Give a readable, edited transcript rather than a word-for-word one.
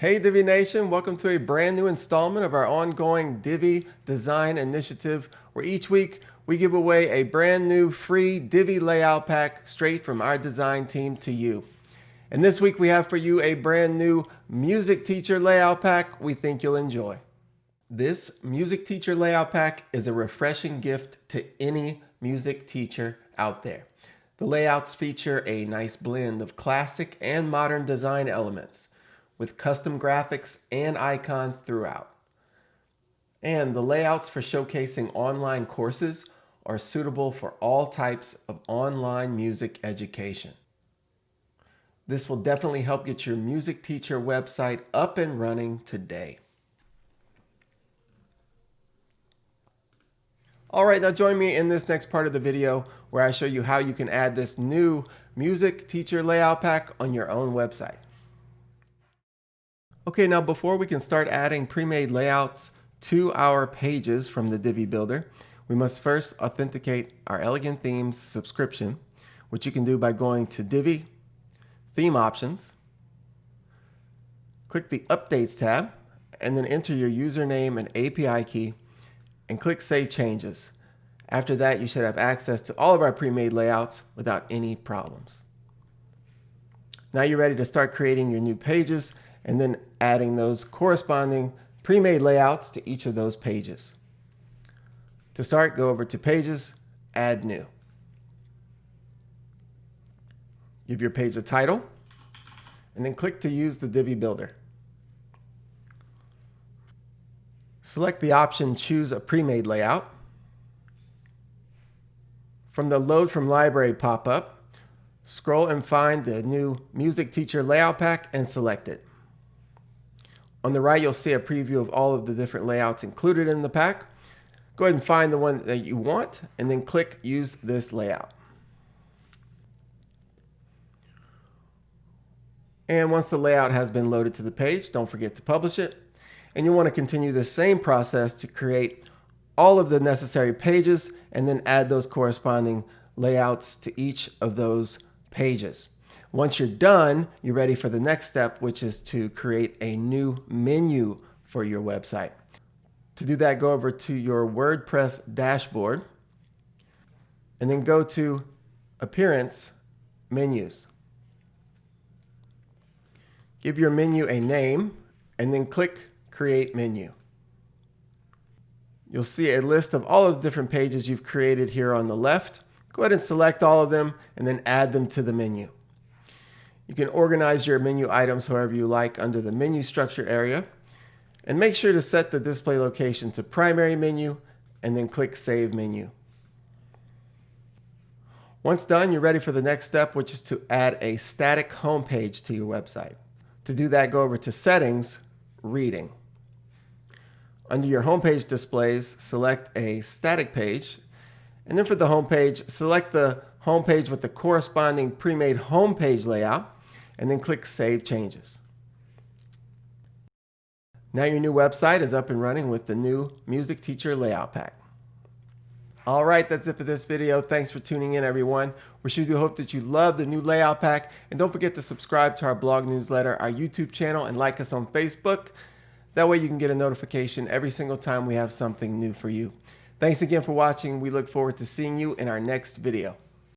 Hey Divi Nation, welcome to a brand new installment of our ongoing Divi Design Initiative, where each week we give away a brand new free Divi Layout Pack straight from our design team to you. And this week we have for you a brand new Music Teacher Layout Pack we think you'll enjoy. This Music Teacher Layout Pack is a refreshing gift to any music teacher out there. The layouts feature a nice blend of classic and modern design elements, with custom graphics and icons throughout. And the layouts for showcasing online courses are suitable for all types of online music education. This will definitely help get your music teacher website up and running today. All right, now join me in this next part of the video where I show you how you can add this new Music Teacher Layout Pack on your own website. Okay, now before we can start adding pre-made layouts to our pages from the Divi Builder, we must first authenticate our Elegant Themes subscription, which you can do by going to Divi, Theme Options, click the Updates tab, and then enter your username and API key, and click Save Changes. After that, you should have access to all of our pre-made layouts without any problems. Now you're ready to start creating your new pages and then adding those corresponding pre-made layouts to each of those pages. To start, go over to Pages, Add New. Give your page a title, and then click to use the Divi Builder. Select the option Choose a Pre-Made Layout. From the Load from Library pop-up, scroll and find the new Music Teacher Layout Pack and select it. On the right, you'll see a preview of all of the different layouts included in the pack. Go ahead and find the one that you want, and then click Use this layout. And once the layout has been loaded to the page, don't forget to publish it. And you'll want to continue the same process to create all of the necessary pages and then add those corresponding layouts to each of those pages. Once you're done, you're ready for the next step, which is to create a new menu for your website. To do that, go over to your WordPress dashboard and then go to Appearance, Menus. Give your menu a name and then click Create Menu. You'll see a list of all of the different pages you've created here on the left. Go ahead and select all of them and then add them to the menu. You can organize your menu items however you like under the menu structure area, and make sure to set the display location to primary menu and then click Save Menu. Once done, you're ready for the next step, which is to add a static home page to your website. To do that, go over to Settings, Reading. Under your homepage displays, select a static page, and then for the home page, select the home page with the corresponding pre-made home page layout, and then click Save Changes. Now your new website is up and running with the new Music Teacher Layout Pack. All right, that's it for this video. Thanks for tuning in, everyone. We sure do hope that you love the new Layout Pack, and don't forget to subscribe to our blog newsletter, our YouTube channel, and like us on Facebook. That way you can get a notification every single time we have something new for you. Thanks again for watching. We look forward to seeing you in our next video.